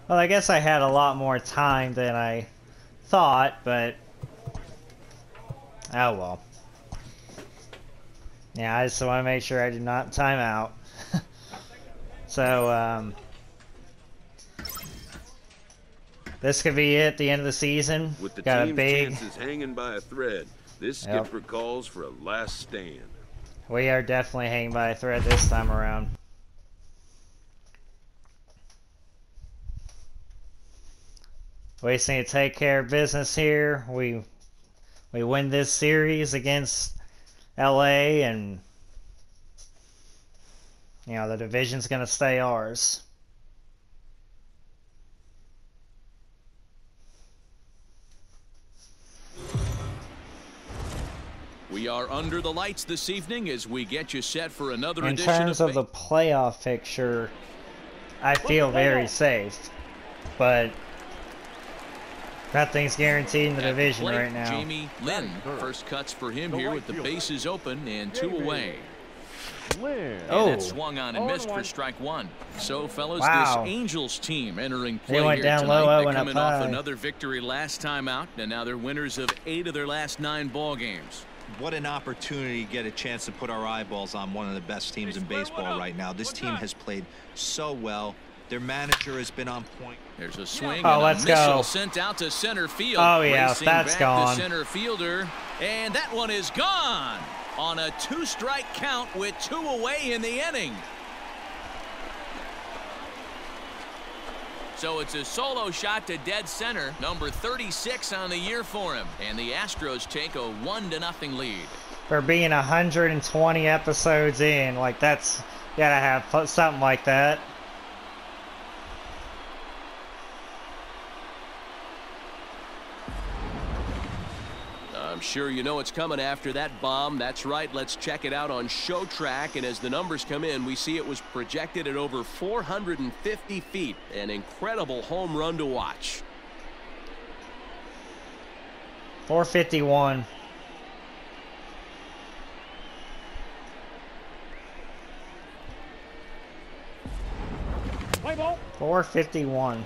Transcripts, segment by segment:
Well, I guess I had a lot more time than I thought, but oh well. Yeah, I just want to make sure I did not time out. So, this could be it, the end of the season. With the Got a team's big... chances hanging by a thread, this skipper calls for a last stand. We are definitely hanging by a thread this time around. We just need to take care of business here. We win this series against LA, and you know the division's gonna stay ours. We are under the lights this evening as we get you set for another edition in terms of the playoff picture, I feel very safe, but nothing's guaranteed in the division right now. Jamie Lynn, first cuts for him here with the bases open and 2 away. Oh, and it swung on and missed for strike 1. So, fellas, wow. This Angels team entering play they went here down tonight. low, They're coming off another victory last time out, and now they're winners of 8 of their last 9 ball games. What an opportunity to get a chance to put our eyeballs on one of the best teams in baseball right now. This team has played so well. Their manager has been on point. There's a swing and a missile go. Sent out to center field. Oh yeah, Racing that's back gone. The center fielder, and that one is gone on a 2-strike count with 2 away in the inning. So it's a solo shot to dead center, number 36 on the year for him, and the Astros take a 1-0 lead. For being 120 episodes in, like that's gotta have something like that. I'm sure you know it's coming after that bomb. That's right. Let's check it out on Show Track. And as the numbers come in, we see it was projected at over 450 feet. An incredible home run to watch. 451. Play ball. 451.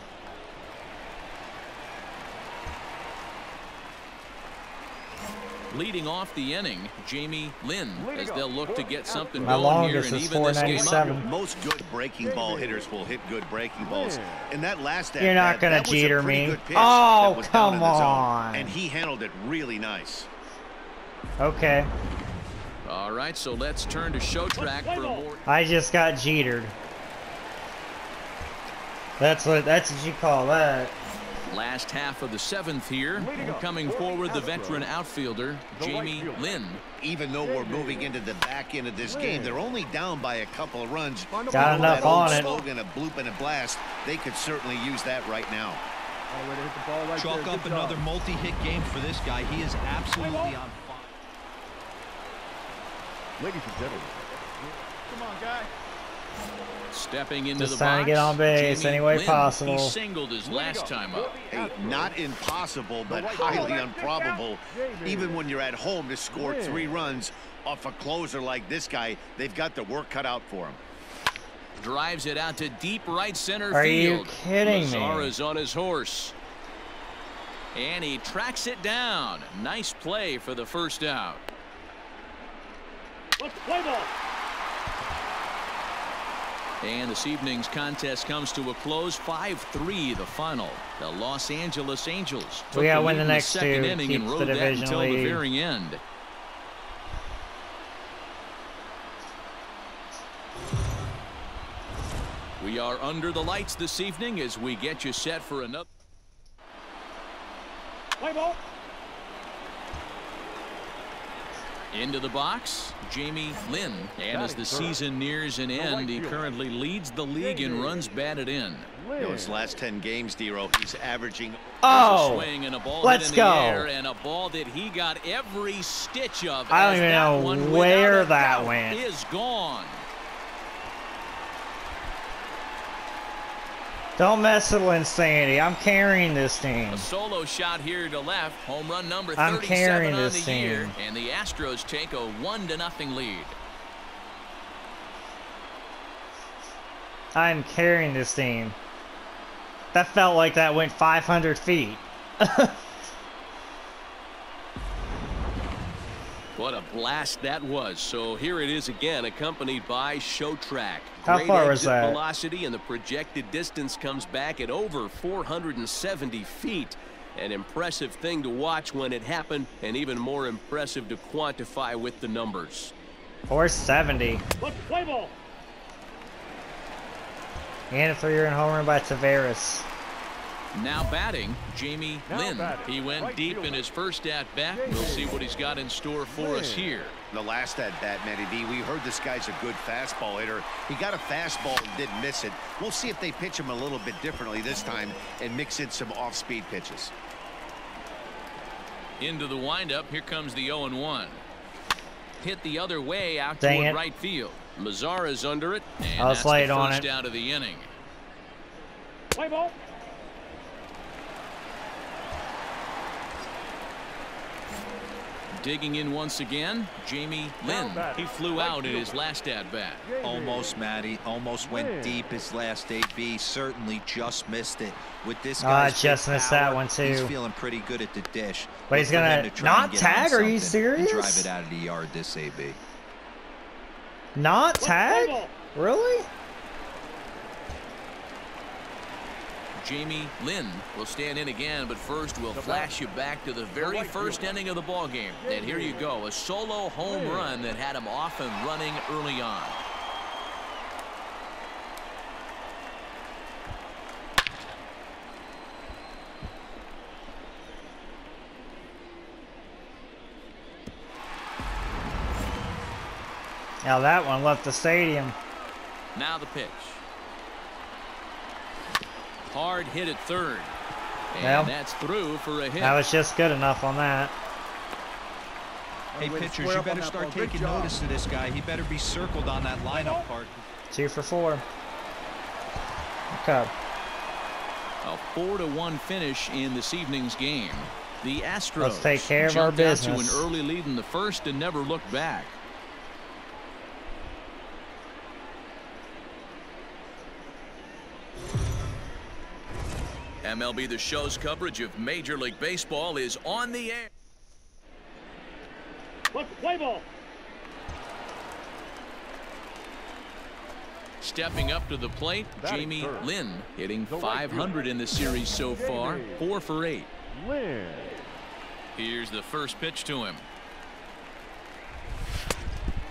Leading off the inning, Jamie Lynn, as they'll look to get something My going here longest and is even this game up. 497. Most good breaking ball hitters will hit good breaking balls. And that last You're not gonna that was a jeter pretty me. good pitch Oh, that was down in come the zone, on. and he handled it really nice. Okay. All right, so let's turn to Show Track for more. I just got jetered. That's what you call that. Last half of the 7th here. Coming forward, the veteran outfielder, Jamie Lynn. Even though we're moving into the back end of this game, they're only down by a couple of runs. Got enough on it. Slogan, a bloop and a blast. They could certainly use that right now. Chalk up another multi-hit game for this guy. He is absolutely on fire. Ladies and gentlemen. Come on, guy. Stepping into Just the trying box, to get on base Jamie any way Lynn. possible. He singled his last time up. Hey, not impossible, but highly improbable. Even when you're at home to score 3 runs off a closer like this guy, they've got the work cut out for him. Drives it out to deep right center Are field. you kidding me? Mazara's on his horse. And he tracks it down. Nice play for the first out. Let's play ball. And this evening's contest comes to a close. 5-3 the final. The Los Angeles Angels took We gotta the win lead the in next second 2. inning and Keep rode the that division until the lead. very end. We are under the lights this evening as we get you set for another. Play ball. Into the box, Jamie Lynn. And as the season nears an end, he currently leads the league in runs batted in. You know, his last 10 games, Dero, he's averaging. Oh, swing and a ball let's hit in go. the air, and a ball that he got every stitch of. I don't as even that know one, where without a that doubt, went. Is gone. Don't mess with Linsanity. I'm carrying this team. A solo shot here to left. Home run number I'm 37 carrying on this the year. team. And the Astros take a 1-0 lead. I'm carrying this team. That felt like that went 500 feet. What a blast that was. So here it is again, accompanied by Show Track. How Great far was exit that? velocity, and the projected distance comes back at over 470 feet. An impressive thing to watch when it happened, and even more impressive to quantify with the numbers. 470. Let's play ball. And a 3-run home run by Tavares. Now batting, Jamie Lynn. batting, He went right deep in fielder. his first at-bat. We'll see what he's got in store for us here. The last at bat, Matty D, we heard this guy's a good fastball hitter. He got a fastball and didn't miss it. We'll see if they pitch him a little bit differently this time and mix in some off-speed pitches. Into the windup, here comes the 0-1. Hit the other way out Dang toward it. right field. Mazzara's under it, and I was that's late the on first it. out of the inning. Play ball. Digging in once again, Jamie Lynn. batting, He flew right out in his fielder. last at-bat. Almost, Matty. Almost went Lynn. deep his last AB. Certainly just missed it. With this Oh, I guy's just big missed that power, one, too. He's feeling pretty good at the dish. But he's Look for gonna him to try not and get on tag? Are you something and drive serious? it out of the yard this AB. Not Let's play tag? ball. Really? Jamie Lynn will stand in again, but first we'll flash you back to the very right first fielder. inning of the ball game. And here you go, a solo home Lynn. run that had him off and running early on. Now that one left the stadium. Now the pitch. Hard hit at third. And Well, that's through for a hit. That was just good enough on that. Hey, pitchers, you better start taking notice of this guy. He better be circled on that lineup card. 2 for 4. Okay. A 4-1 finish in this evening's game. The Astros Let's take care of our jumped out business. to an early lead in the first and never looked back. MLB The Show's coverage of Major League Baseball is on the air. Let's play ball. Stepping up to the plate, Batting Jamie third. Lynn hitting The right 500 in the series so far, 4 for 8. Lynn. Here's the first pitch to him.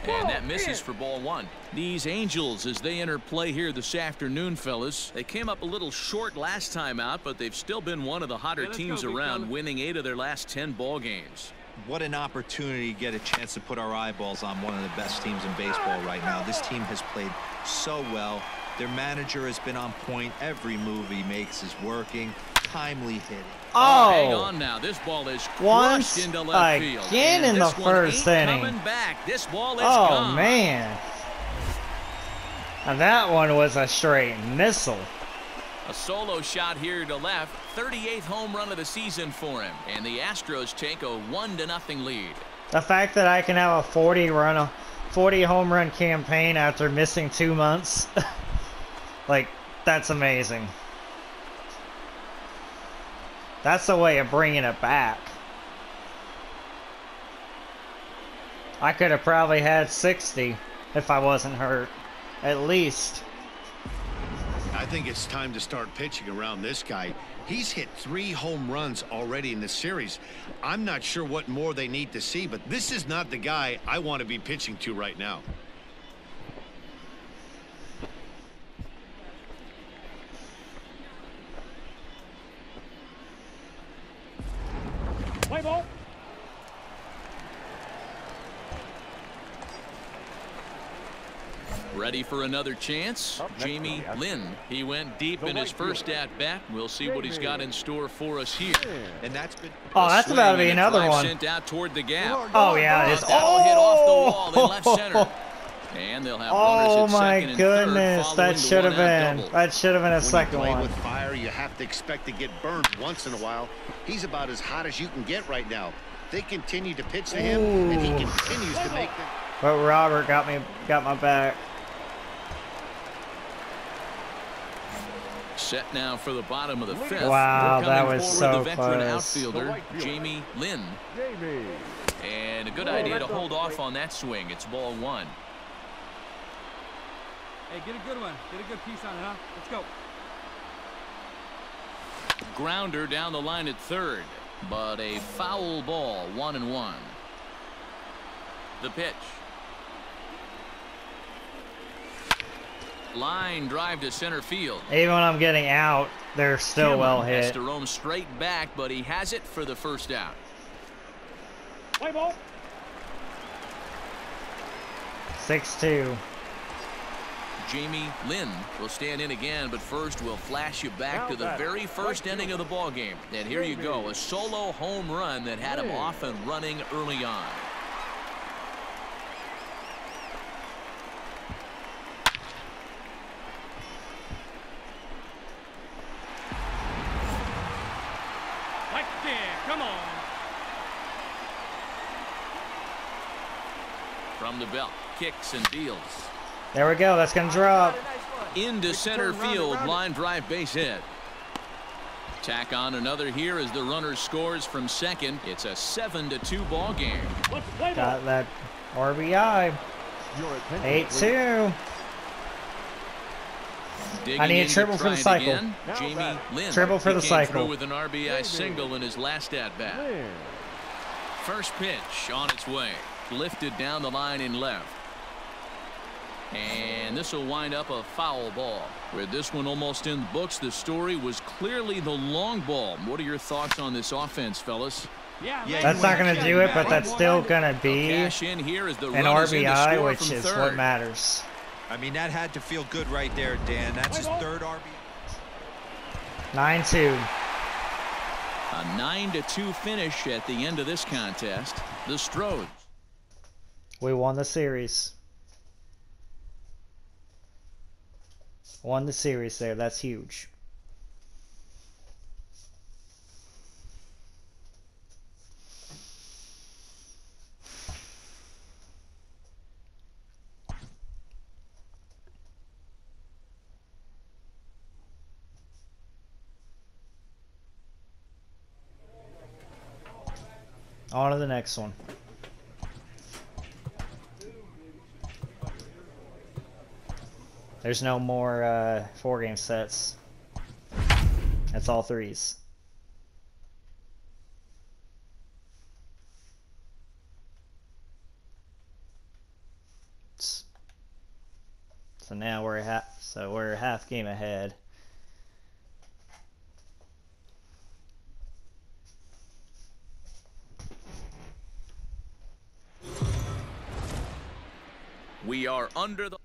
And that misses for ball 1. These Angels, as they enter play here this afternoon, fellas, they came up a little short last time out, but they've still been one of the hotter teams around, winning 8 of their last 10 ball games. What an opportunity to get a chance to put our eyeballs on one of the best teams in baseball right now. This team has played so well. Their manager has been on point. Every move he makes is working. Timely hitting. Hang Oh! on now. This ball is Once crushed into left field. again And in the this one first ain't inning. coming back. This ball is Oh, gone. man. And that one was a straight missile. A solo shot here to left. 38th home run of the season for him. And the Astros take a 1-0 lead. The fact that I can have a 40 home run campaign after missing 2 months, like, that's amazing. That's the way of bringing it back. I could have probably had 60 if I wasn't hurt, at least. I think it's time to start pitching around this guy. He's hit 3 home runs already in this series. I'm not sure what more they need to see, but this is not the guy I want to be pitching to right now. Play ball. Ready for another chance? Up next Jamie for the Astros. Lynn. He went deep The in his right first fielder. at-bat. We'll see what he's got in store for us here. And that's been... Oh, that's about to be Swing and a another drive one. Sent out toward the gap. Oh, yeah, it is. That'll hit off the wall in left Oh! center. And they'll have Oh runners at my second and third goodness, following that the should have one-out been. double. That should have been a When second you play one. with fire, you have to expect to get burned once in a while. He's about as hot as you can get right now. They continue to pitch to him, and he Ooh. continues to make them. But Robert got my back. Set now for the bottom of the fifth. Wow, Coming that was forward, so the veteran close. outfielder, Jamie Lynn. And a good idea to hold off on that swing. It's ball one. Hey, get a good one. Get a good piece on it, huh? Let's go. Grounder down the line at third, but a foul ball, 1-1. The pitch. Line drive to center field. Even when I'm getting out, they're still well Has hit. to roam straight back, but he has it for the first out. Play ball. 6-2. Jamie Lynn will stand in again, but first we'll flash you back to the very first inning of the ball game. And here you go, a solo home run that had him off and running early on. Come on. From the belt, kicks and deals. There we go. That's going to drop. Into center field, line drive, base hit. Tack on another here as the runner scores from second. It's a 7-2 ball game. Let's play ball. Got that RBI. 8-2. I need a triple for the cycle. Again. Jamie Lynn. Triple for the He came cycle. through with an RBI single in his last at bat. First pitch on its way. Lifted down the line in left. And this will wind up a foul ball. With this one almost in the books, the story was clearly the long ball. What are your thoughts on this offense, fellas? That's not going to do it, but that's still going to be Cash in here as the an run is in to RBI, score which from is third. what matters. I mean, that had to feel good right there, Dan. That's his third RBI. 9-2. A 9-2 finish at the end of this contest. The Astros. We won the series. Won the series there. That's huge. On to the next one. There's no more 4-game sets. That's all threes. So now we're a half game ahead. We are under the...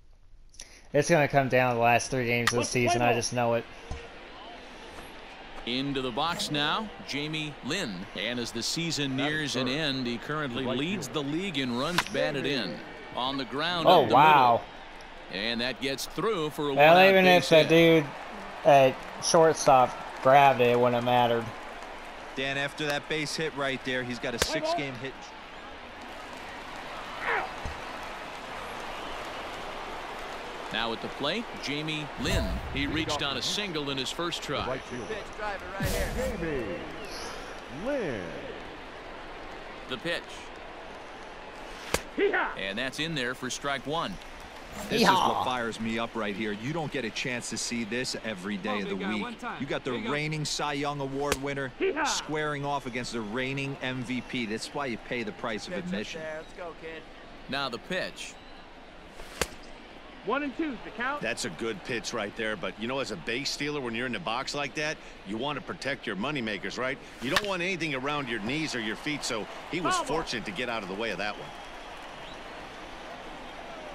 It's going to come down to the last 3 games of the season. I just know it. Into the box now, Jamie Lynn. And as the season nears an end, he currently leads the league in runs batted in. On the ground. Oh, up the wow. middle. And that gets through for a Well, one-out even if base that hit. dude at shortstop grabbed it, it wouldn't have mattered. Dan, after that base hit right there, he's got a 6-game hit. Now at the plate, Jamie Lynn. He reached on a single in his first try. Jamie Lynn. The pitch. And that's in there for strike one. This is what fires me up right here. You don't get a chance to see this every day of the week. You got the reigning Cy Young Award winner squaring off against the reigning MVP. That's why you pay the price of admission. Let's go, kid. Now the pitch. 1 and 2, the count. That's a good pitch right there, but you know, as a base stealer, when you're in the box like that, you want to protect your moneymakers, right? You don't want anything around your knees or your feet, so he was fortunate to get out of the way of that one.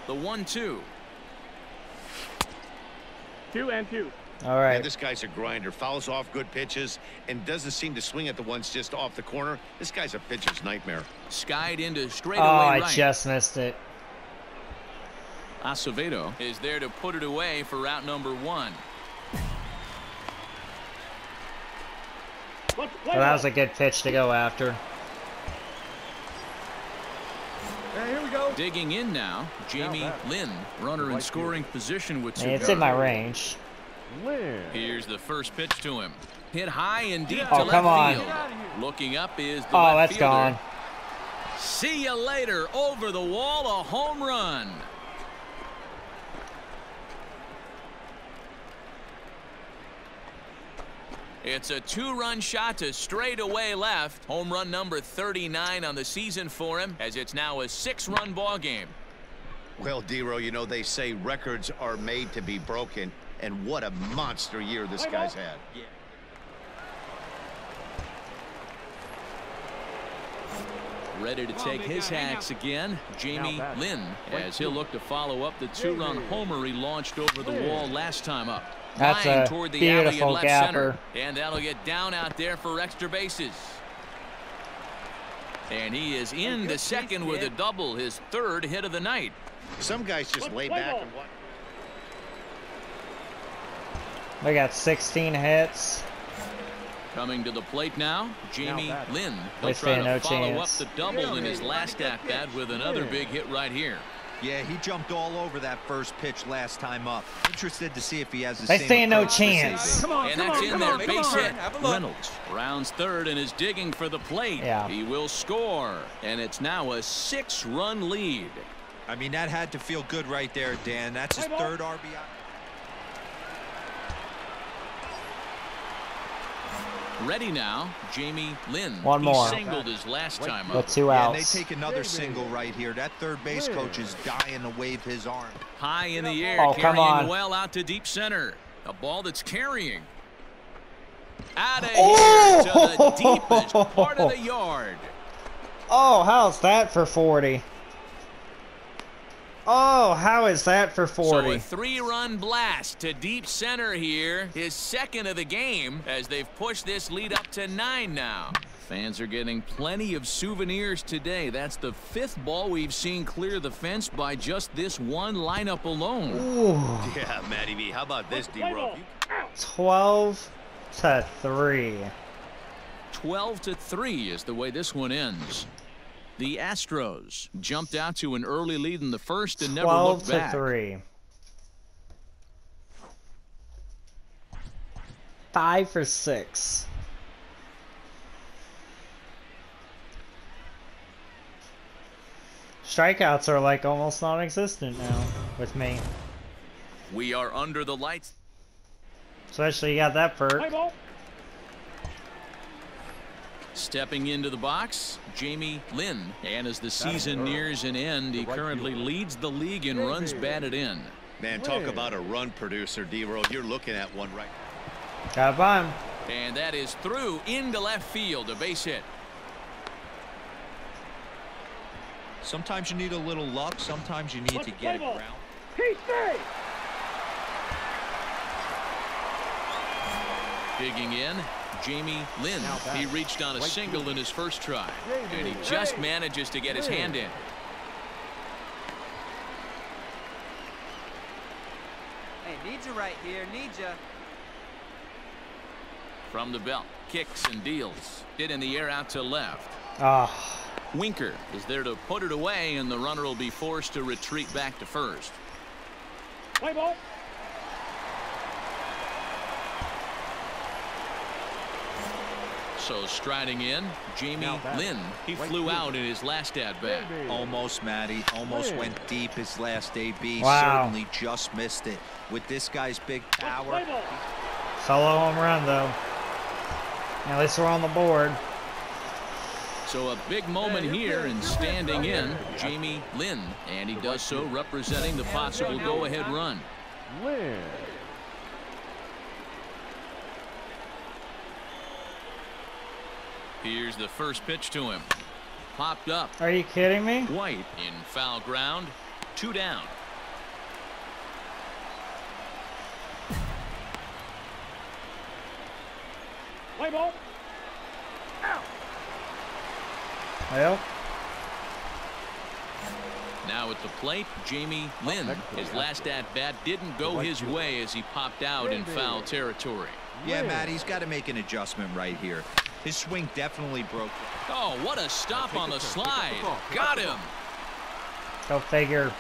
The 1-2. 2 and 2. All right. Man, this guy's a grinder, fouls off good pitches, and doesn't seem to swing at the ones just off the corner. This guy's a pitcher's nightmare. Skied into straightaway I right. just missed it. Acevedo is there to put it away for out number 1. Let's play Well, that was a good pitch to go after. Here we go. Digging in now, Jamie Lynn, runner in scoring position with 2 Hey, it's in my range. Lynn. Here's the first pitch to him. Hit high and deep Oh, to come on. left field. Looking up is the Oh, left that's fielder. gone. See you later. Over the wall, a home run. It's a two-run shot to straightaway left. Home run number 39 on the season for him, as it's now a 6-run ball game. Well, D-Row, you know, they say records are made to be broken, and what a monster year this guy's had. Yeah. Ready to take his hacks again, Jamie Lynn, as he'll look to follow up the two-run homer he launched over the wall last time up. That's Line a toward the alley beautiful in left gapper. center, and that'll get down out there for extra bases. And he is in the second with a double, his third hit of the night. Some guys just lay back and watch. They got 16 hits. Coming to the plate now, Jamie Lynn. He'll They try stand to no follow chance. up the double in his last at-bat with another big hit right here. Yeah, he jumped all over that first pitch last time up. Interested to see if he has the They same stand no approach this chance. evening. And that's in there, base hit. Reynolds rounds third and is digging for the plate. Yeah. He will score, and it's now a 6-run lead. I mean, that had to feel good right there, Dan. That's his third RBI. Ready now, Jamie Lynn. One more. He singled his last time With up. 2 Yeah, and they outs. take another single right here. That third base coach is dying to wave his arm. High in the air, Oh, come on. carrying well out to deep center. A ball that's carrying. Out of Oh! here to the deepest part of the yard. Oh, how's that for 40? Oh, how is that for So 40? a 3-run blast to deep center here. His second of the game as they've pushed this lead up to 9 now. Fans are getting plenty of souvenirs today. That's the 5th ball we've seen clear the fence by just this one lineup alone. Ooh, Yeah, Matty V, how about this, D-Row? 12-3. 12-3 is the way this one ends. The Astros jumped out to an early lead in the first and never looked back. 12-3. 5 for 6. Strikeouts are like almost non-existent now with me. We are under the lights. Especially you got that perk. Stepping into the box, Jamie Lynn. And as the season nears an end, he currently leads the league in runs batted in. Man, talk about a run producer, D-Row. You're looking at one right. Got a bomb. And that is through into left field, a base hit. Sometimes you need a little luck. Sometimes you need to get it ground. Digging in, Jamie Lynn. He reached on a single in his first try, and he just manages to get his hand in. Hey, need you right here, need you. From the belt, kicks and deals. Hit in the air out to left. Ah, Winker is there to put it away, and the runner will be forced to retreat back to first. Play ball. So striding in, Jamie Lynn. He flew out in his last at-bat. Almost, Matty. Almost went deep his last AB. Wow. Certainly just missed it. With this guy's big power. solo home run though. At least we're on the board. So a big moment here, and standing in, Jamie Lynn. And he does so representing the possible go-ahead run. Lynn. Here's the first pitch to him. Popped up. Are you kidding me? White in foul ground. 2 down. Play ball. Well, Now at the plate, Jamie Lynn. His last at-bat didn't go his way as he popped out in foul territory. Yeah, Matt, he's got to make an adjustment right here. His swing definitely broke. Oh, what a stop on the slide. Got him. go figure.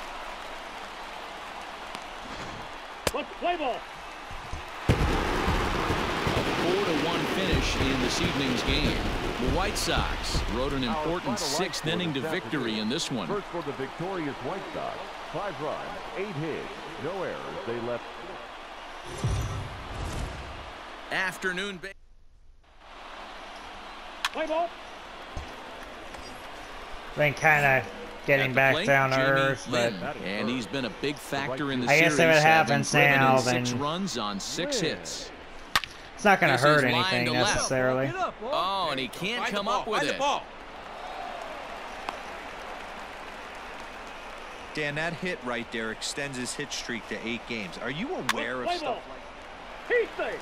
Let's play ball. finish in this evening's game. The White Sox rode an important sixth inning to victory in this one. First for the victorious White Sox. 5 runs, 8 hits, no errors. They left. Afternoon. Play ball. Been kind of getting back down to earth, but and he's been a big factor in the I series. guess if it happens now, then 6 runs on 6 hits. it's not going to This hurt is line anything to left. necessarily. Oh, and he can't come up with it. Dan, that hit right there extends his hit streak to 8 games. Are you aware of stuff like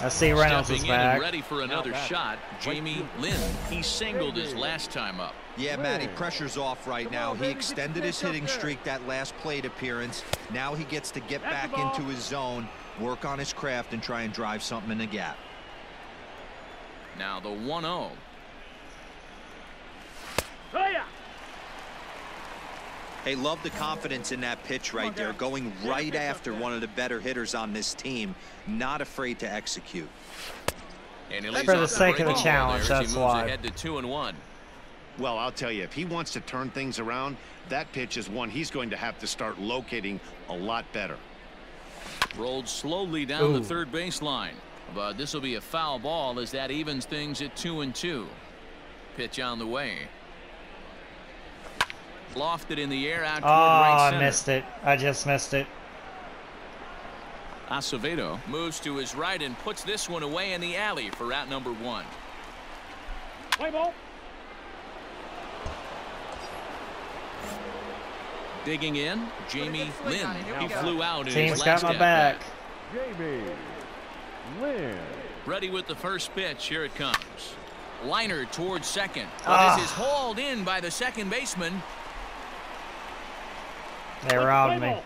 I see Reynolds is Stepping in and back. ready for another shot, Jamie Lynn. He singled his last time up. Yeah, Matty, pressure's off right now. He extended his hitting streak that last plate appearance. Now he gets to get back into his zone, work on his craft, and try and drive something in the gap. Now the 1-0. Hey, love the confidence in that pitch right there, going right after one of the better hitters on this team, not afraid to execute. And he For the sake of the challenge, that's why. Ahead to 2-1. Well, I'll tell you, if he wants to turn things around, that pitch is one he's going to have to start locating a lot better. Rolled slowly down the third baseline, but this will be a foul ball as that evens things at 2-2. Pitch on the way. Lofted in the air out toward right center. I missed it. I just missed it. Acevedo moves to his right and puts this one away in the alley for out number 1. Play ball. Digging in, Jamie Lynn. He flew out in Team's his got last my at back. bat. Jamie Lynn. Ready with the first pitch. Here it comes. Liner towards second. But this is hauled in by the second baseman. They robbed me.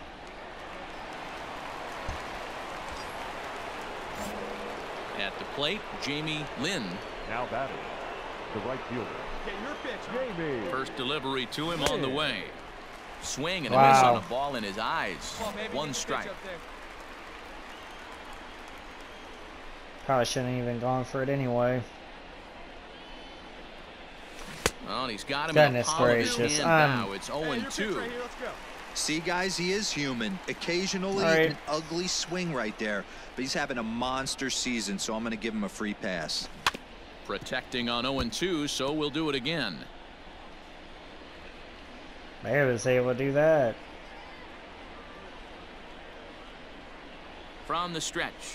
At the plate, Jamie Lynn. Now batting. The right fielder. Get your pitch. Jamie. First delivery to him on the way. Swing and a miss on a ball in his eyes. One strike. Probably shouldn't have even gone for it anyway. Well, he's got him in the Goodness palm of his gracious. hand now. It's 0-2. See, guys, he is human. Occasionally, an ugly swing right there. But he's having a monster season, so I'm going to give him a free pass. Protecting on 0-2, so we'll do it again. They was able to do that. From the stretch.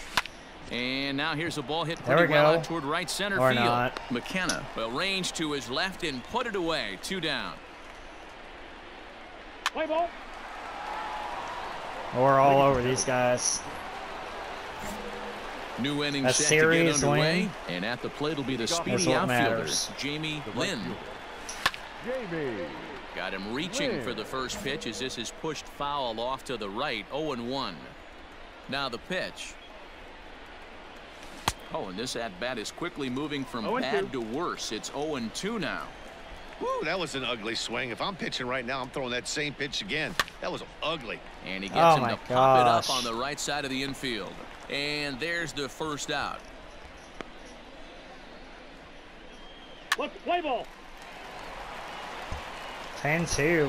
And now here's a ball hit pretty well out toward right center field. Not. McKenna will range to his left and put it away. 2 down. Play ball. We're all over these guys. New inning A set series to get underway. win. And at the plate will be the speedy what outfielder, matters. Jamie Lynn. Jamie. Got him reaching for the first pitch as this is pushed foul off to the right. 0-1. Now the pitch. Oh, and this at-bat is quickly moving from bad to worse. It's 0-2 now. Woo, that was an ugly swing. If I'm pitching right now, I'm throwing that same pitch again. That was ugly. And he gets him to pop it up gosh. on the right side of the infield. And there's the first out. Let's play ball. 10-2. Hey,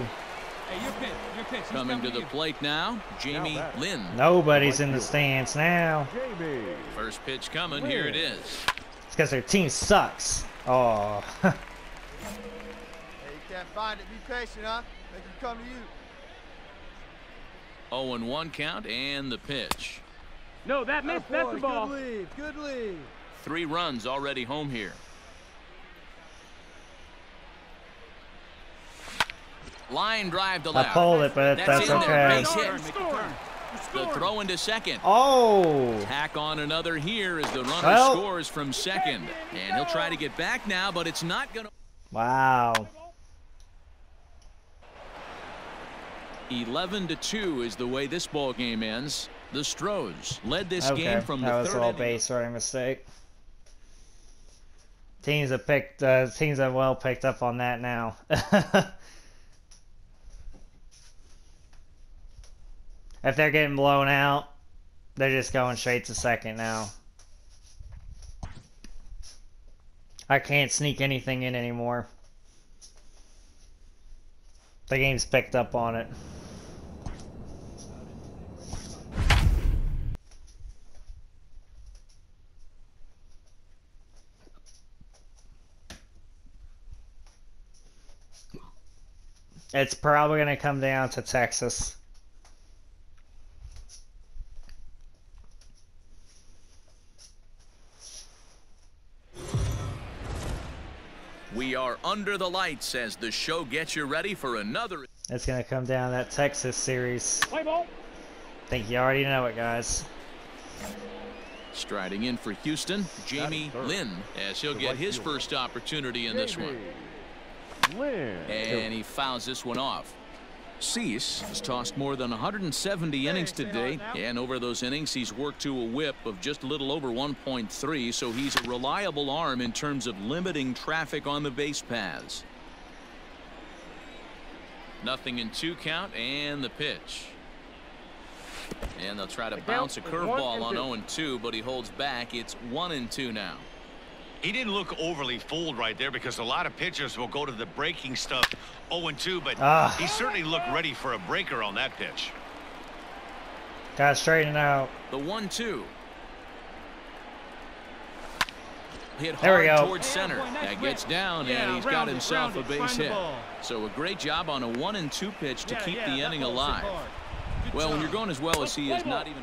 your pitch. Your pitch. Coming to the plate now, Jamie Lynn. Nobody's in the stands now. Jamie. First pitch coming. Here it is. It's because their team sucks. Oh. Hey, you can't find it. Be patient, huh? Make him come to you. 0-1 count and the pitch. No, that missed. That's the ball. Good lead. Good lead. 3 runs already home here. Line drive to left. I pulled it, but that's in there. okay. Base hit. The throw into second. Oh. Tack on another here as the runner scores from second. And he'll try to get back now, but it's not going to. Wow. 11-2 is the way this ball game ends. The Astros led this game from the that was third all inning. base running mistake. Teams have well picked up on that now. If they're getting blown out, They're just going straight to second now. I can't sneak anything in anymore. The game's picked up on it. It's probably going to come down to Texas. We are under the lights as the show gets you ready for another. It's going to come down to that Texas series. Play ball. Think you already know it, guys. Striding in for Houston, Jamie Lynn, as he'll get his first opportunity in this one. And he fouls this one off. Cease has tossed more than 170 innings to date, and over those innings he's worked to a whip of just a little over 1.3, so he's a reliable arm in terms of limiting traffic on the base paths. Nothing in 2 count, and the pitch. And they'll try to bounce a curveball on 0-2, but he holds back. It's 1-2 now. He didn't look overly fooled right there because a lot of pitchers will go to the breaking stuff 0-2, but he certainly looked ready for a breaker on that pitch. Got straightened out. The 1-2. Hit There we hard go. towards center. That gets down, and he's got himself a base hit. So a great job on a 1-2 pitch to keep the inning alive. Well, when you're going as well as he is, not even...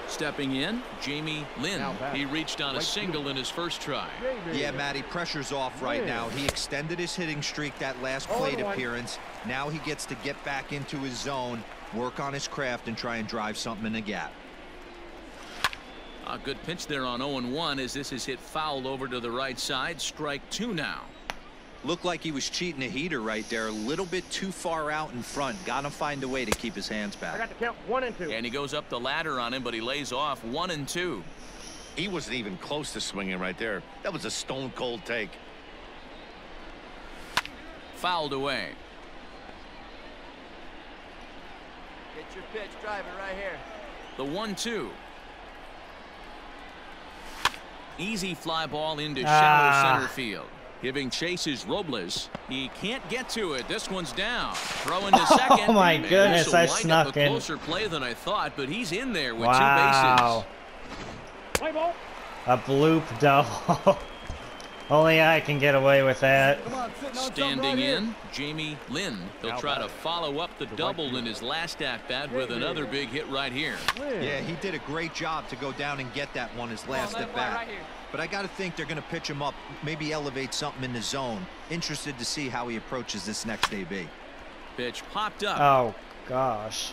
Stepping in, Jamie Lynn. He reached on a single in his first try. Yeah, Matty, pressure's off right now. He extended his hitting streak that last plate appearance. Now he gets to get back into his zone, work on his craft, and try and drive something in the gap. A good pitch there on 0-1 as this is hit foul over to the right side. Strike 2 now. Looked like he was cheating a heater right there. A little bit too far out in front. Got to find a way to keep his hands back. I got to count 1-2. And he goes up the ladder on him, but he lays off 1-2. He wasn't even close to swinging right there. That was a stone cold take. Fouled away. Get your pitch, drive it right here. The 1-2. Easy fly ball into shallow center field. Giving chases Robles. He can't get to it. This one's down. Throwing to second. Oh my goodness, I snuck in. A closer play than I thought, but he's in there with 2 Wow. Play ball. A bloop double. Only I can get away with that. Come on, sitting on something Standing right in, Jamie Lynn. He'll try to follow up the double in his last at-bat with another big hit right here. Yeah, he did a great job to go down and get that one his last at-bat. But I got to think they're going to pitch him up, maybe elevate something in the zone. Interested to see how he approaches this next AB. Pitch popped up. Oh, gosh.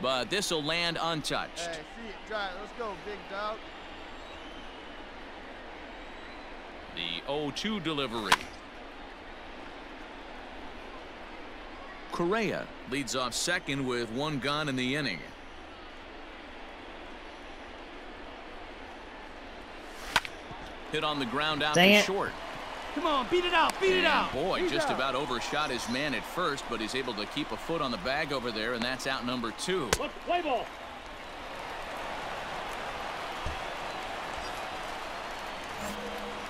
But this will land untouched. Hey, see it, try it. Let's go, big dog. The 0-2 delivery. Correa leads off second with 1 gone in the inning. Hit on the ground out to short. Come on, beat it out, beat it out. Boy, just about overshot his man at first, but he's able to keep a foot on the bag over there, and that's out number 2. Let's play ball.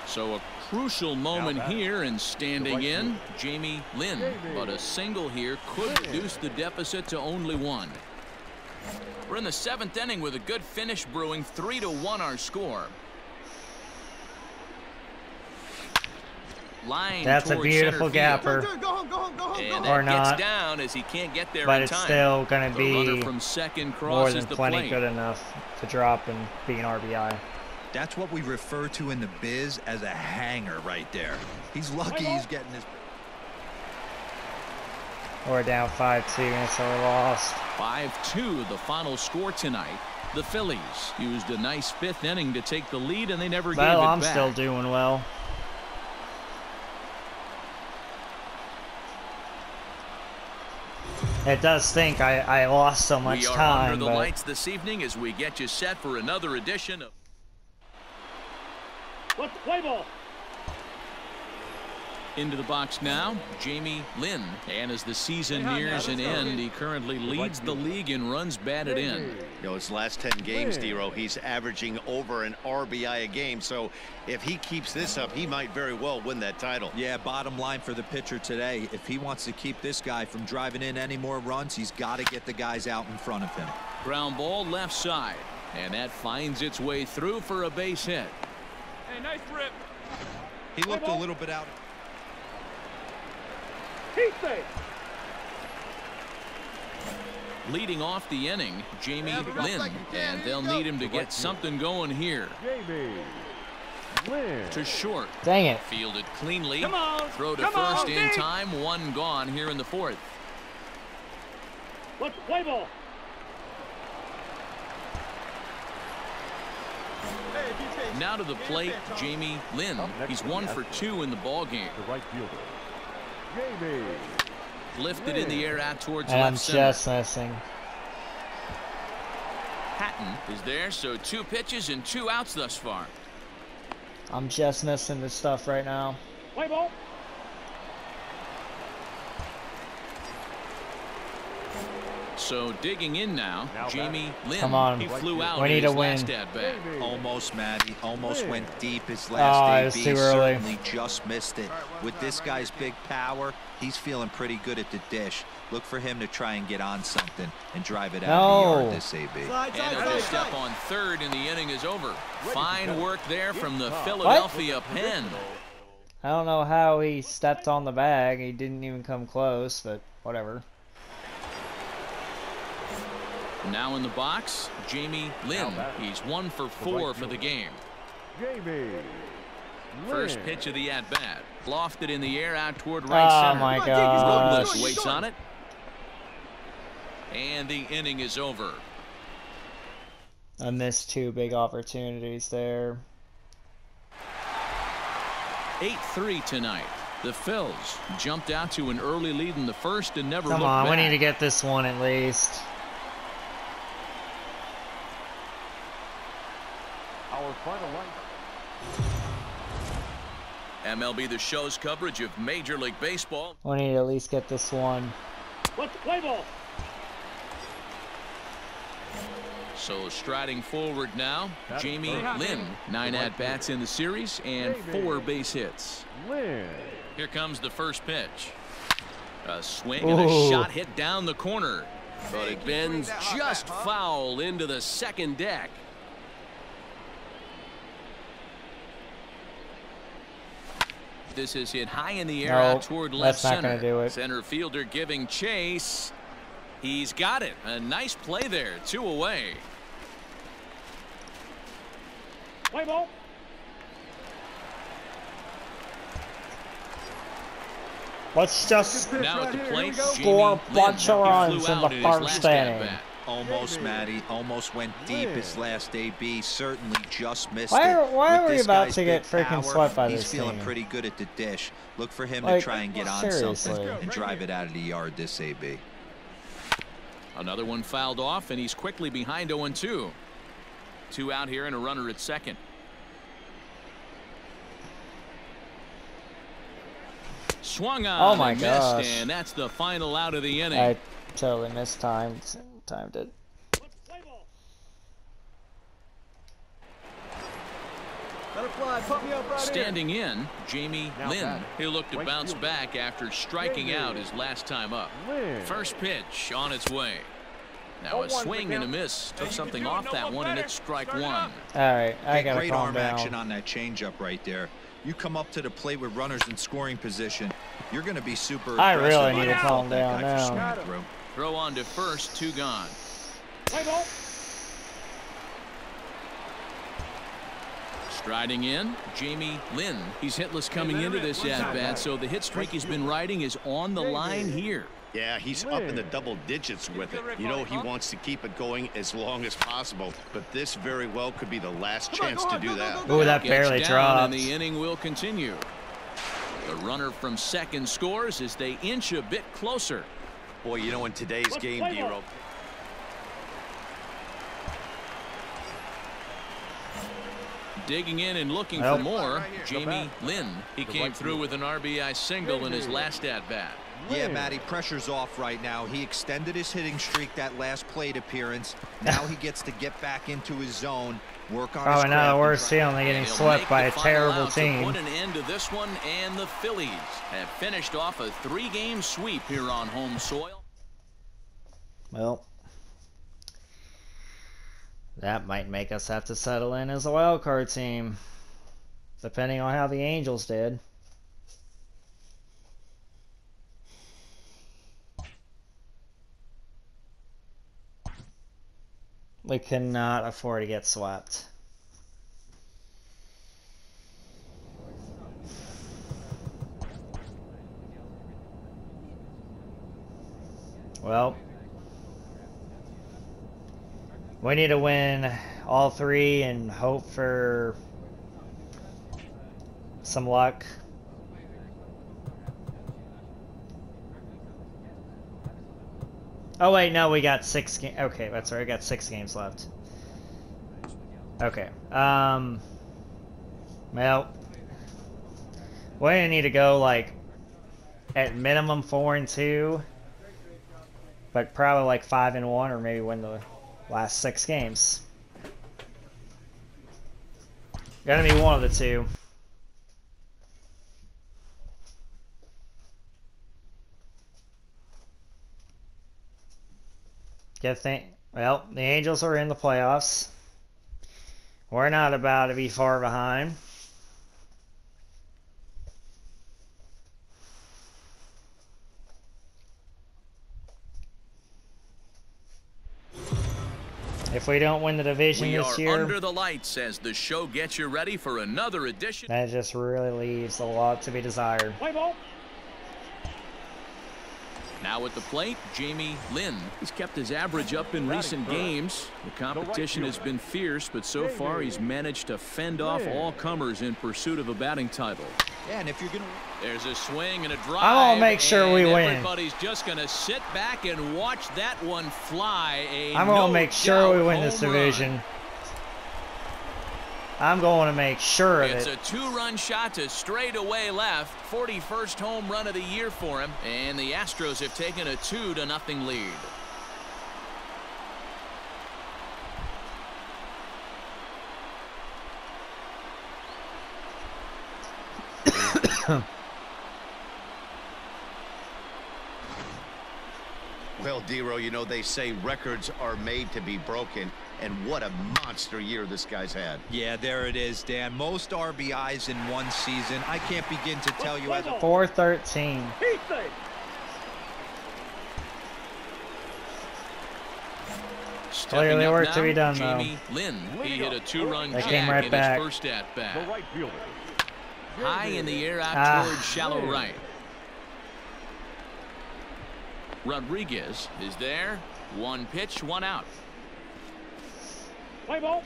So a crucial moment here, and standing in, Jamie Lynn. But a single here could reduce the deficit to only 1. We're in the 7th inning with a good finish brewing. 3-1 our score. Line That's a beautiful gapper. Go home, and or that not. gets down as he can't get there But in it's time. still going to The runner be from second more crosses than the plenty plate. good enough to drop and be an RBI. That's what we refer to in the biz as a hanger right there. He's lucky he's getting his... We're down 5-2 and so we lost. 5-2 the final score tonight. The Phillies used a nice 5th inning to take the lead, and they never gave it Well, I'm back. still doing well. It does stink. I lost so much we are time. under the but lights this evening as we get you set for another edition of... Let's play ball. Into the box now, Jamie Lynn. And as the season nears an end, he currently leads the league in runs batted in. You know, his last 10 games, D-Row, he's averaging over an RBI a game. So if he keeps this up, he might very well win that title. Yeah, bottom line for the pitcher today, if he wants to keep this guy from driving in any more runs, he's got to get the guys out in front of him. Ground ball left side. And that finds its way through for a base hit. Hey, nice rip. He looked a little bit out. Leading off the inning, Jamie Lynn, and they'll need him to get something going here. Jamie Lynn. To short. Dang it. Fielded cleanly. Come on. Throw to Come on, first in Deke. time. One gone here in the fourth. Let's play ball. Now to the plate, Jamie Lynn. He's 1 for 2 in the ball game. The right fielder. Jamie. Lifted in the air out towards And I'm left center. just missing. Hatton is there, so 2 pitches and 2 outs thus far. I'm just missing this stuff right now. Play ball. So digging in now, Jamie Lynn. Come on. He flew out We in need his to win. last at bat. Almost, Matty. Almost went deep his Oh, last it was AB. too early. Certainly just missed it. With this guy's big power, he's feeling pretty good at the dish. Look for him to try and get on something and drive it out of the yard this AB. And he'll just step on third and the inning is over. Fine work there from the Philadelphia pen. I don't know how he stepped on the bag. He didn't even come close, but whatever. Now in the box, Jamie Lynn. He's 1 for 4 for the game. Jamie First Lynn. pitch of the at-bat. Lofted in the air out toward right Oh center. my Robles gosh. waits on it. And the inning is over. I missed 2 big opportunities there. 8-3 tonight. The Phils jumped out to an early lead in the first and never Come looked on, back. we need to get this one at least. Our final line. MLB The Show's coverage of Major League Baseball. We need to at least get this one. Let's play ball. So striding forward now, Jamie Lynn. 9 at-bats in the series and 4 base hits. Lynn. Here comes the first pitch. A swing and a shot hit down the corner. But it bends just foul into the second deck. This is hit high in the air out toward left that's not center. gonna do it. Center fielder giving chase. He's got it. A nice play there. 2 away. Play ball. Let's just Now at the plate, score a Jamie bunch Lynn. of He runs flew in the out his first last inning. at-bat. Almost, Matty. Almost went deep his last AB. Certainly just missed Why it. are With we this about guy's to get big freaking power, swept by he's this feeling team? pretty good at the dish. Look for him Like, to try and get on seriously. something and drive it out of the yard this AB. Another one fouled off, and he's quickly behind 0-2. 2 out here and a runner at second. Swung on Oh my and gosh. missed, and that's the final out of the inning. I totally timed it. Standing in, Jamie Lynn. He'll look to bounce back after striking out his last time up. First pitch on its way. Now a swing and a miss. Took something off that one, and it's strike 1. All right, I Hey, gotta great calm arm down. action on that changeup right there. You come up to the plate with runners in scoring position, you're going to be super I aggressive really on need to that calm guy down for now. swinging through. Throw on to first, 2 gone. Play ball. Striding in, Jamie Lynn. He's hitless coming into this at-bat, so the hit streak he's been riding is on the line here. Yeah, he's up in the double digits with it. You know, he wants to keep it going as long as possible, but this very well could be the last chance to do that. Ooh, that Gets barely down, dropped. and the inning will continue. The runner from second scores as they inch a bit closer. Boy, you know, in today's game, D-Row, Digging in and looking for more, Jamie Lynn. He came through with an RBI single in his last at-bat. Yeah, Matty, pressure's off right now. He extended his hitting streak that last plate appearance. Now he gets to get back into his zone, work on his Probably not the worst feeling than getting swept by a terrible team. Put an end to this one, and the Phillies have finished off a 3-game sweep here on home soil. Well, that might make us have to settle in as a wild card team, depending on how the Angels did. We cannot afford to get swept. Well, we need to win all 3 and hope for some luck. Oh wait, no, we got 6 games. Okay, that's right. We got 6 games left. Okay. Well, we need to go like at minimum 4-2, but probably like 5-1, or maybe win the last 6 games. Gotta be one of the two. Well, the Angels are in the playoffs. We're not about to be far behind. If we don't win the division this year, we are under the lights as the show gets you ready for another edition. That just really leaves a lot to be desired. Play ball. Now at the plate, Jamie Lynn. He's kept his average up in recent games. The competition has been fierce, but so far he's managed to fend off all comers in pursuit of a batting title. Yeah, and if you're going to... There's a swing and a drive. I'm gonna make sure we win. Everybody's just going to sit back and watch that one fly. I'm gonna make sure we win this division. I'm going to make sure of it. It's a 2-run shot to straightaway left. 41st home run of the year for him. And the Astros have taken a 2-0 lead. Well, D-Row, you know, they say records are made to be broken, and what a monster year this guy's had. Yeah, there it is, Dan. Most RBIs in one season. I can't begin to tell you as a... 413. Clearly work to be done, though. Jamie Lynn. He hit a 2-run jack came right in back. his first at-bat. The right fielder. High in the air out towards shallow right. Rodriguez is there. 1 pitch, 1 out. Play ball.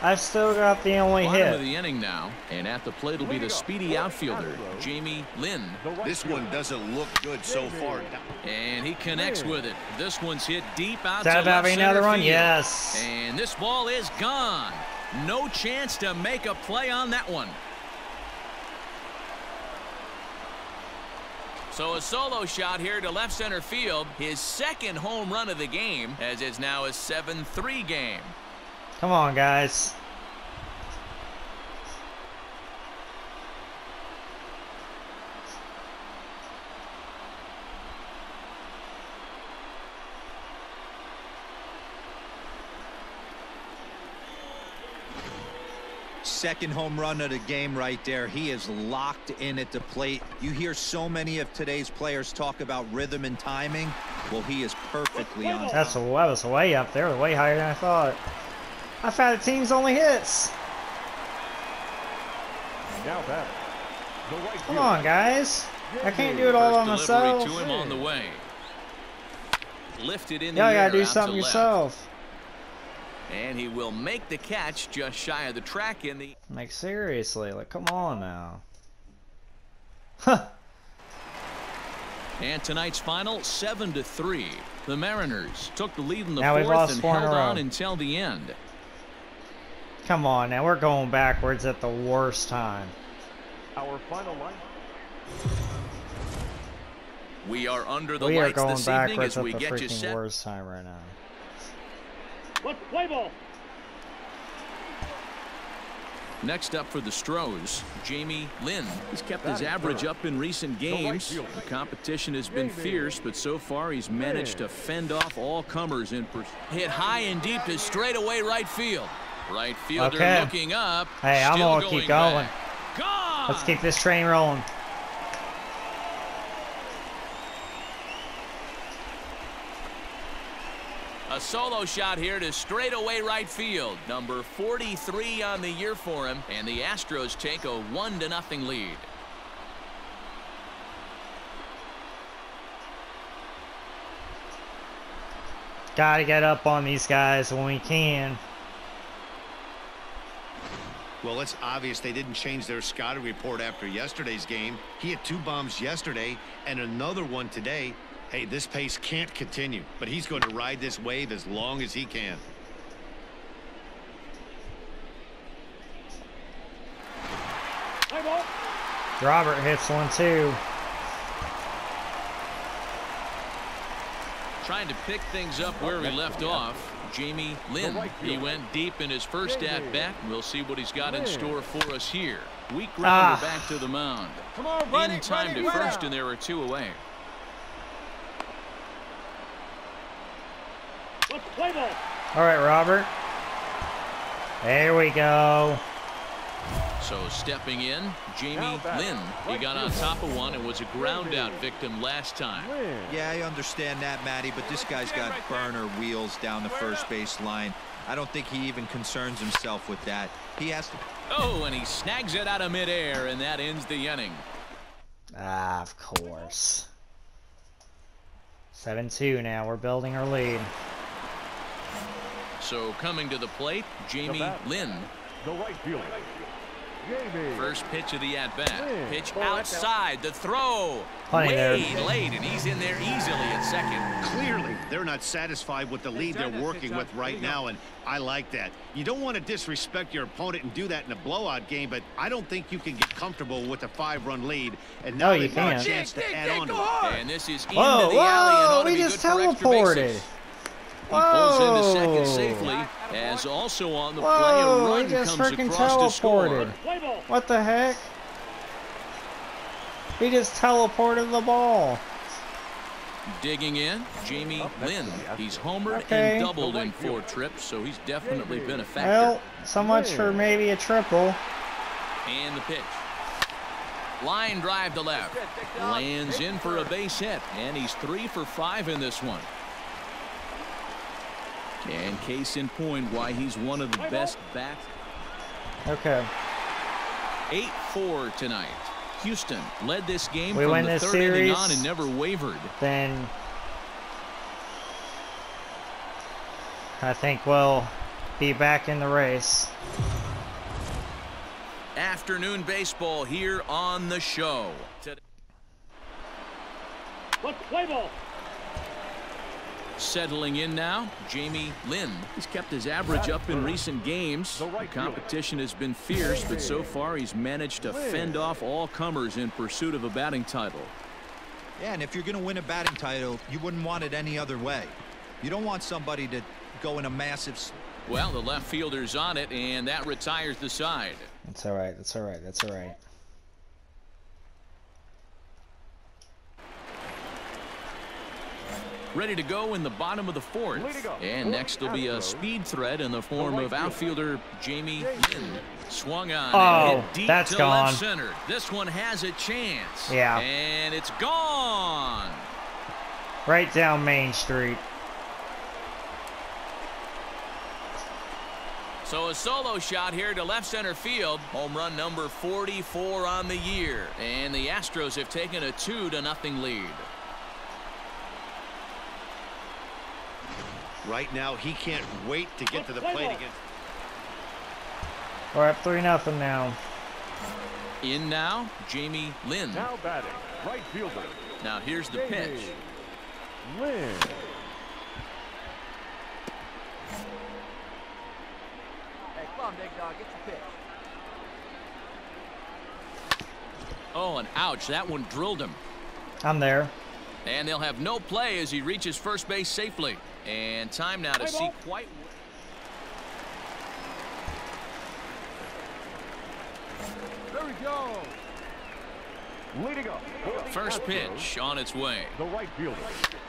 I've still got the only Bottom hit. of the inning now, and at the plate will be the speedy outfielder, Jamie Lynn. This one doesn't look good so far. And he connects with it. This one's hit deep out Is to that about left another center one? field. Yes. And this ball is gone. No chance to make a play on that one. So a solo shot here to left center field. His 2nd home run of the game, as it's now a 7-3 game. Come on, guys. Second home run of the game right there. He is locked in at the plate. You hear so many of today's players talk about rhythm and timing. Well, he is perfectly on time. That was way up there, way higher than I thought. I found the team's only hits. Now that. The right Come on, guys. I can't do it all by First delivery myself. to him on the way. Lifted in the Y'all air gotta do out something to left. yourself. And he will make the catch just shy of the track in the... Like, seriously, like, come on now. Huh. And tonight's final 7-3. The Mariners took the lead in the Now we've fourth lost and 4 in a held row. on until the end. Come on, now we're going backwards at the worst time. Our final line. We are under the We are lights going this evening backwards as at we the get you freaking set. worst time right now. Let's play ball. Next up for the Astros, Jamie Lynn. He's kept his average up in recent games. The competition has been fierce, but so far he's managed to fend off all comers in pursuit. Hit high and deep to straightaway right field. Right fielder Okay. looking up. Hey, I'm still gonna keep going. back. Gone! Let's keep this train rolling. A solo shot here to straightaway right field. Number 43 on the year for him, and the Astros take a 1-0 lead. Gotta get up on these guys when we can. Well, it's obvious they didn't change their scouting report after yesterday's game. He had 2 bombs yesterday and another one today. Hey, this pace can't continue, but he's going to ride this wave as long as he can. Play ball. Robert hits one too. Trying to pick things up where we left off. Jamie Lynn. He went deep in his first at-bat. We'll see what he's got in store for us here. Weak grounder back to the mound. Come on, run In it, time run it, to run first, it. and there are 2 away. Let's play ball. All right, Robert. There we go. So stepping in, Jamie Lynn. He got on top of one and was a ground out victim last time. Yeah, I understand that, Matty, but this guy's got burner wheels down the first base line. I don't think he even concerns himself with that. He has to. Oh, and he snags it out of midair, and that ends the inning. Ah, of course. 7-2 now. We're building our lead. So coming to the plate, Jamie Lynn. The right fielder. First pitch of the at-bat. Pitch outside, the throw. Funny there. Way late, and he's in there easily at second. Clearly, they're not satisfied with the lead they're working with right now, and I like that. You don't want to disrespect your opponent and do that in a blowout game, but I don't think you can get comfortable with a 5-run lead. And now you they've got a can. chance to add on to it. And this is into Whoa, the alley and ought to we be just good for extra teleported. bases. He Pulls into Whoa. second safely, as also on the play, a Whoa, run he just comes freaking across to score. teleported. Play ball. What the heck? He just teleported the ball. Digging in, Jamie Lynn. He's homered Okay. and doubled in 4 trips, so he's definitely been a factor. Well, so much for maybe a triple. And the pitch. Line drive to left. Lands in for a base hit, and he's 3 for 5 in this one. And case in point why he's one of the best bats. Okay. 8-4 tonight. Houston led this game We from win the this 3rd inning series. on and never wavered. Then I think we'll be back in the race. Afternoon baseball here on the show. Let's play ball. Settling in now, Jamie Lynn. He's kept his average up in recent games. The competition has been fierce, but so far he's managed to fend off all comers in pursuit of a batting title. Yeah, and if you're going to win a batting title, you wouldn't want it any other way. You don't want somebody to go in a massive. Well, the left fielder's on it, and that retires the side. That's all right. That's all right. That's all right. Ready to go in the bottom of the 4th. And next will be a speed threat in the form of outfielder Jamie Lynn. Swung on and hit deep that's to gone. left center. This one has a chance. Yeah. And it's gone. Right down Main Street. So a solo shot here to left center field. Home run number 44 on the year. And the Astros have taken a 2-0 lead. Right now, he can't wait to get to the plate against. We're up 3-0 now. In now, Jamie Lynn. Now batting, right fielder. Now here's the Jamie pitch. Lynn. Hey, come on, big dog. Get your pitch. Oh, and ouch, that one drilled him. I'm there. And they'll have no play as he reaches first base safely. And time now to see quite. There we go. Leading up. First pitch on its way. The right fielder.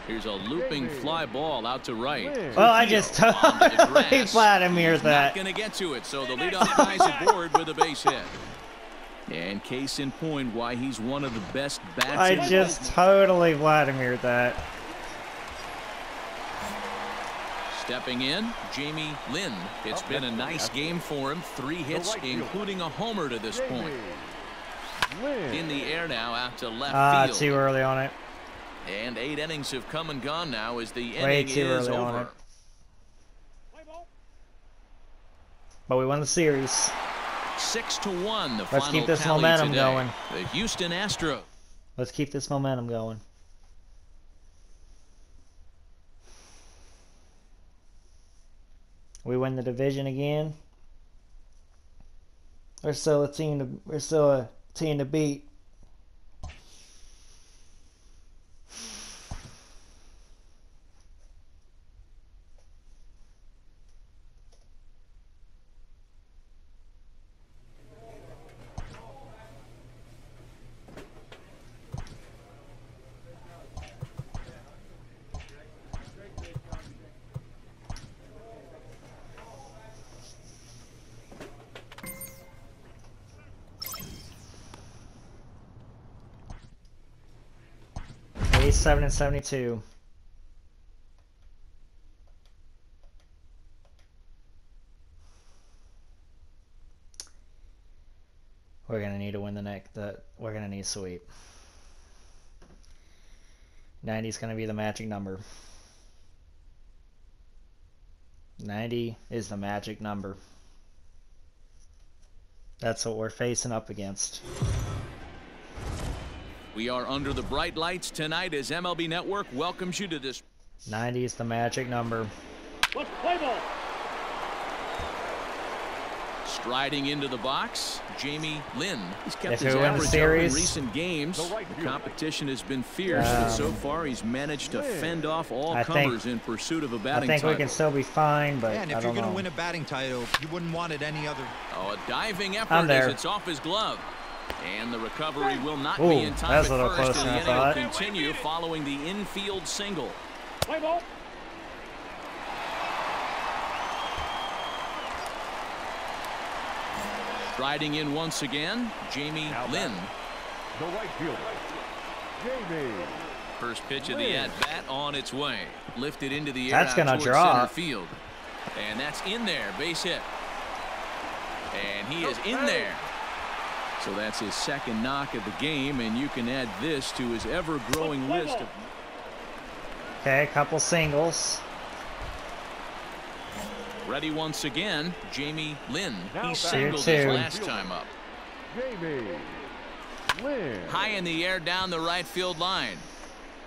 Here's a looping fly ball out to right. Well, I just totally Vladimired Not that. going to get to it, so the leadoff guy's aboard with a base hit. And case in point why he's one of the best bats. I just totally Vladimired that. Stepping in, Jamie Lynn. It's been a nice game for him. 3 hits, including a homer to this point. In the air now out to left field. Too early on it. And 8 innings have come and gone now as the Way inning too is early on over. it. But we won the series. 6-1 the Let's final keep this tally momentum today. going. The Houston Astros. Let's keep this momentum going. We win the division again. We're still a team to beat. He's 7-72. We're gonna need to win we're gonna need a sweep. 90 is gonna be the magic number. 90 is the magic number. That's what we're facing up against. We are under the bright lights tonight as MLB Network welcomes you to this. 90 is the magic number. Let's play ball. Striding into the box, Jamie Lynn. He's kept If his we win the average up in series, recent games. The competition has been fierce, but so far he's managed to fend off all comers in pursuit of a batting I think title. we can still be fine, but And if you're going to win a batting title, you wouldn't want it any other. Oh, a diving effort as it's off his glove. And the recovery will not be in time that's at a little first, closer and the than I inning will thought. continue following the infield single. Play ball. Striding in once again, Jamie Lynn. The right fielder. Jamie. First pitch of the at-bat on its way. Lifted into the air. That's gonna towards drop. center field. And that's in there. Base hit. And he is in there. So that's his second knock of the game, and you can add this to his ever-growing list of. Okay, a couple singles. Ready once again, Jamie Lynn. He Now singled batting. his Two. last time up. Jamie Lynn. High in the air down the right field line.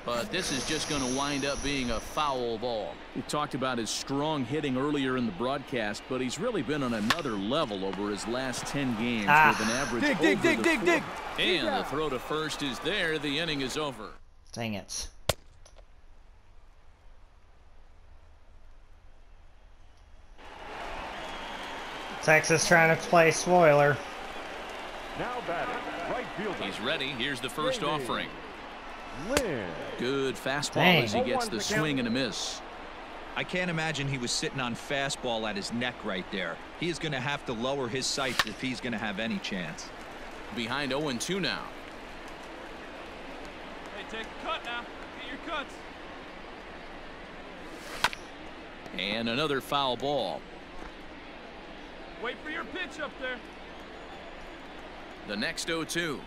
But this is just going to wind up being a foul ball. We talked about his strong hitting earlier in the broadcast, but he's really been on another level over his last 10 games with an average dig. And the throw to first is there. The inning is over. Dang it. Texas trying to play spoiler. Now batting, right fielder. He's ready. Here's the first offering. Lynn. Good fastball Dang. as he gets the swing and a miss. I can't imagine he was sitting on fastball at his neck right there. He is going to have to lower his sights if he's going to have any chance. Behind 0-2 now. Hey, take a cut now. Get your cuts. And another foul ball. Wait for your pitch up there. The next 0-2.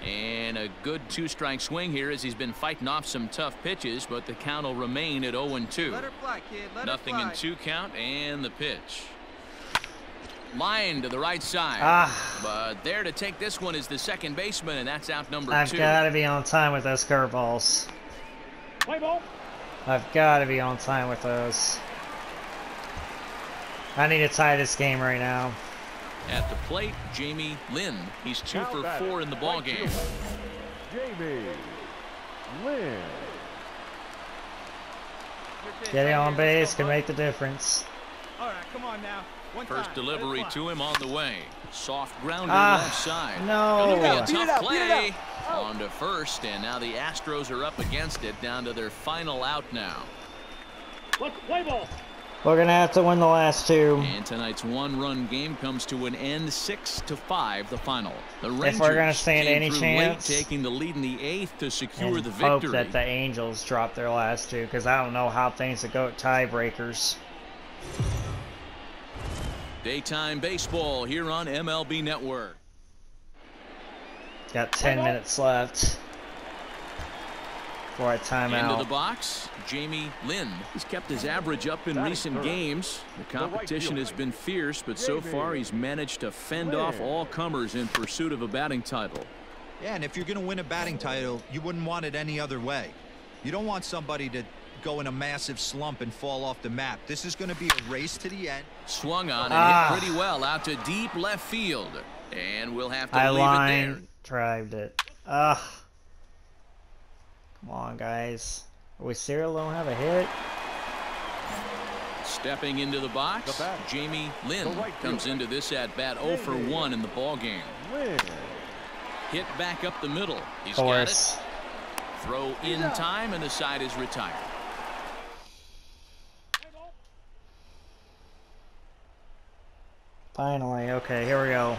And a good 2-strike swing here as he's been fighting off some tough pitches, but the count will remain at 0-2. Let her fly, kid. Let Nothing her fly. in 2 count and the pitch. line to the right side. But there to take this one is the second baseman, and that's out number 2. I've got to be on time with those curveballs. Play ball. I've got to be on time with those. I need to tie this game right now. At the plate, Jamie Lynn. He's 2 for 4 in the ball game. Jamie Lynn. Getting on base can make the difference. All right, come on now. First delivery to him on the way. Soft grounder left side. No. Gonna be a tough play. On to first, and now the Astros are up against it, down to their final out now. Let's play ball. We're going to have to win the last 2. And tonight's one-run game comes to an end, 6-5, the final. The Rangers if we're going to stand came any through chance, late, taking the lead in the 8th to secure and the hope victory. that the Angels drop their last 2, because I don't know how things would go at tiebreakers. Daytime baseball here on MLB Network. Got 10 minutes left for a timeout. Into the box, Jamie Lynn. He's kept his average up in recent games. The competition has been fierce, but so far he's managed to fend off all comers in pursuit of a batting title. Yeah, and if you're going to win a batting title, you wouldn't want it any other way. You don't want somebody to go in a massive slump and fall off the map. This is going to be a race to the end. Swung on and hit pretty well out to deep left field. And we'll have to leave it there. Drived it. Come on, guys. Are we still don't have a hit? Stepping into the box, Jamie Lynn comes into this at-bat 0 for 1 in the ball game. Hit back up the middle. He's got it. Throw in time, and the side is retired. Finally, okay, here we go.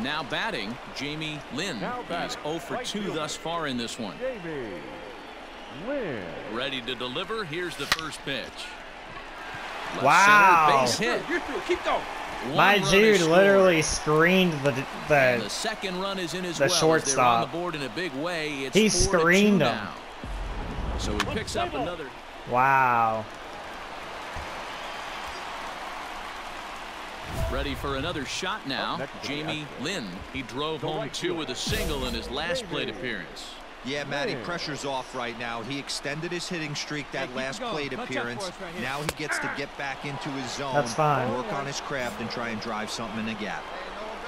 Now batting, Jamie Lynn. He's 0 for 2 thus far in this one. Jamie Lynn. Ready to deliver. Here's the first pitch. Left Wow. center, base hit. You're through. Keep going. My dude literally screened the second run is in as well. shortstop. They're on the board in a big way. It's he 4-2 screened him. now. So he picks up another. Wow. Ready for another shot now. Jamie Lynn. He drove home 2 with a single in his last plate appearance. Yeah, Matty, pressure's off right now. He extended his hitting streak that last plate appearance. Now he gets to get back into his zone. That's fine. Work on his craft and try and drive something in the gap.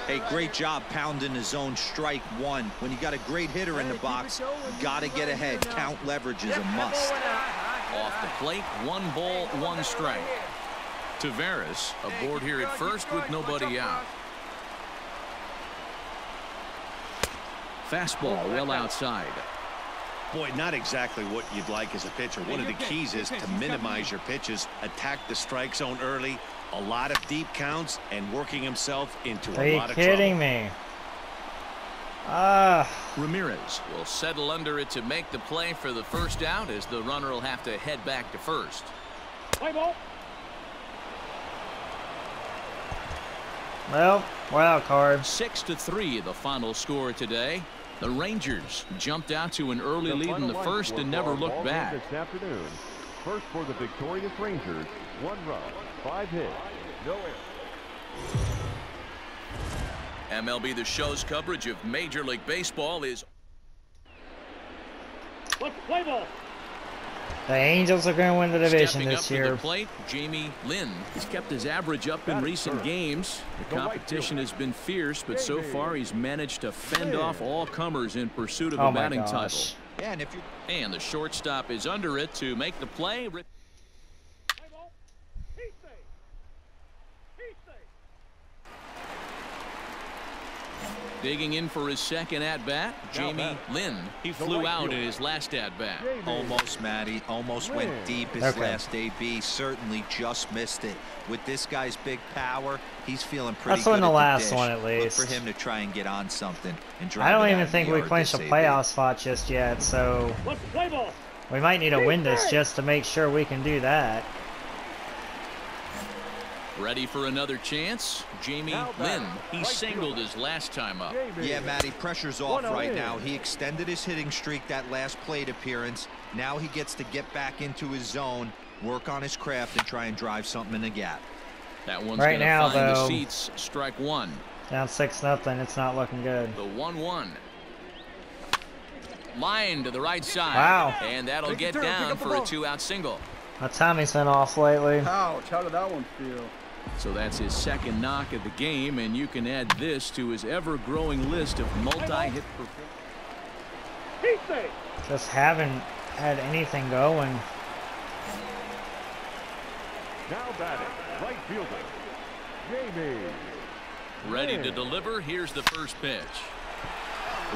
Hey, great job pounding the zone. Strike 1. When you got a great hitter in the box, you got to get ahead. Count leverage is a must. Off the plate, 1 ball, 1 strike. Tavares aboard here at first with nobody out. Fastball well outside. Boy, not exactly what you'd like as a pitcher. One of the keys is to minimize your pitches, attack the strike zone early, a lot of deep counts, and working himself into a lot of trouble. Are you kidding me? Ramirez will settle under it to make the play for the first out, as the runner will have to head back to first. Play ball. Well, wild card. 6-3 the final score today. The Rangers jumped out to an early lead in the first and never looked back. This afternoon, first for the victorious Rangers, 1 run, 5 hits, no errors. MLB The Show's coverage of Major League Baseball is. Let's play ball. The Angels are going to win the division this year. year. To the plate, Jamie Lynn. He's kept his average up in recent games. The competition has been fierce, but so far he's managed to fend off all comers in pursuit of a batting title. Yeah, and the shortstop is under it to make the play. Digging in for his second at-bat, Jamie Lynn. He flew out in his last at-bat. Almost, Matty. Almost went deep his last AB. Certainly just missed it. With this guy's big power, he's feeling pretty good. That's in the last dish. one, at least. Look for him to try and get on something. And drive I don't it even out think the we yard clinched a this playoff spot just yet, so Let's play ball. we might need to win this just to make sure we can do that. Ready for another chance? Jamie Lynn. He singled his last time up. Yeah, Matty, pressure's off right now. He extended his hitting streak that last plate appearance. Now he gets to get back into his zone, work on his craft, and try and drive something in the gap. That one's right going to now, find the though, seats. Strike one. Down 6-0. It's not looking good. The 1-1. Line to the right side. Wow. And that'll get down for a 2-out single. My timing's been off lately. Ouch, how did that one feel? So that's his second knock of the game, and you can add this to his ever-growing list of multi-hit performances. Just haven't had anything going. Now batting, right fielder, Jamie. Ready to deliver. Here's the first pitch.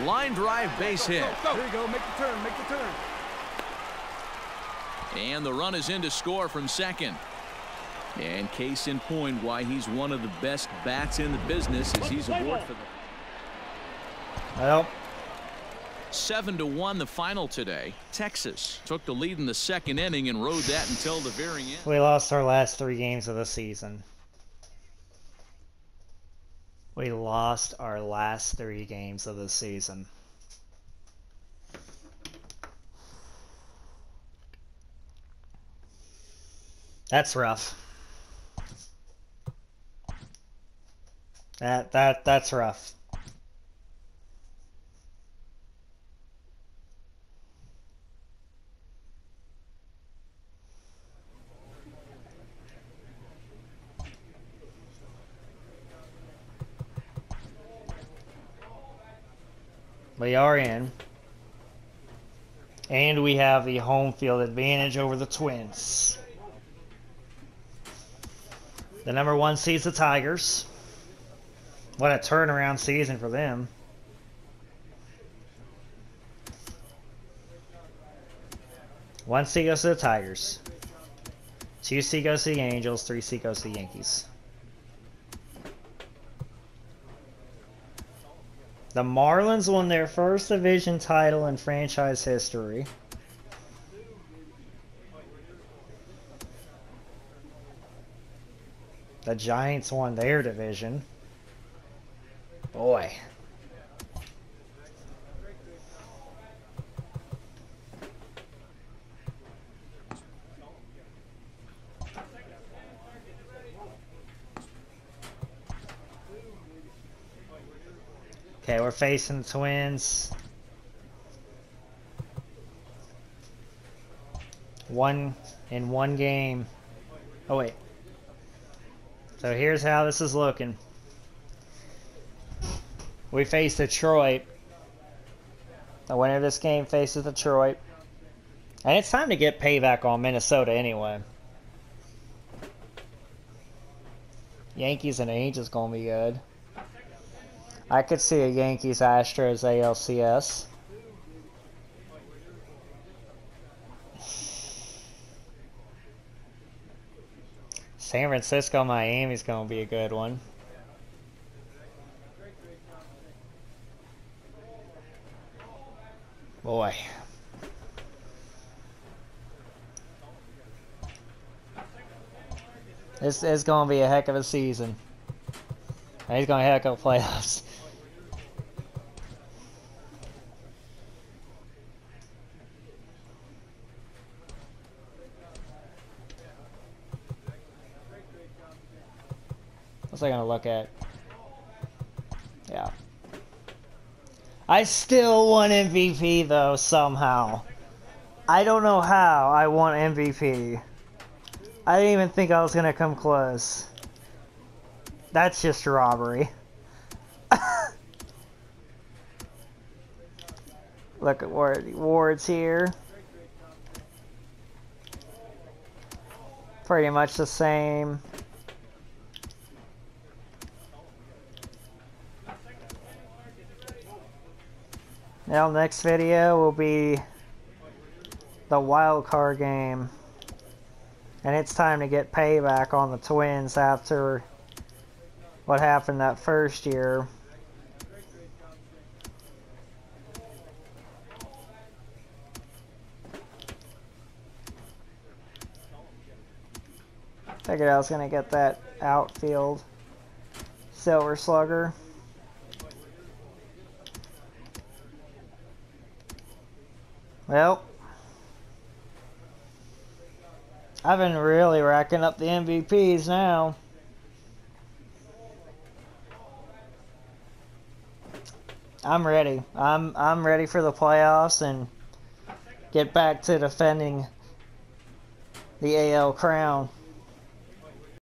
Line drive, base hit. There you go, make the turn, make the turn. And the run is in to score from second. And case in point why he's one of the best bats in the business as he's aboard for the... Well, 7-1 the final today. Texas took the lead in the second inning and rode that until the very end. we lost our last 3 games of the season. We lost our last 3 games of the season. That's rough. That's rough. We are in. And we have the home field advantage over the Twins. The number 1 seed's the Tigers. What a turnaround season for them. One seed goes to the Tigers. 2 seed goes to the Angels. 3 seed goes to the Yankees. The Marlins won their first division title in franchise history. The Giants won their division. Boy. Okay, we're facing the Twins. One game. Oh, wait. So here's how this is looking. We face Detroit. The winner of this game faces Detroit. And it's time to get payback on Minnesota anyway. Yankees and Angels gonna be good. I could see a Yankees Astros ALCS. San Francisco Miami's gonna be a good one. Boy. This is gonna be a heck of a season. And he's gonna heck up playoffs. What's I gonna look at? Yeah. I still won MVP though, somehow. I don't know how I won MVP. I didn't even think I was gonna come close. That's just robbery. Look at awards here. Pretty much the same. Now next video will be the wild card game. And it's time to get payback on the Twins after what happened that first year. Figured I was gonna get that outfield Silver Slugger. Well, I've been really racking up the MVPs now. I'm ready. I'm ready for the playoffs and get back to defending the AL crown.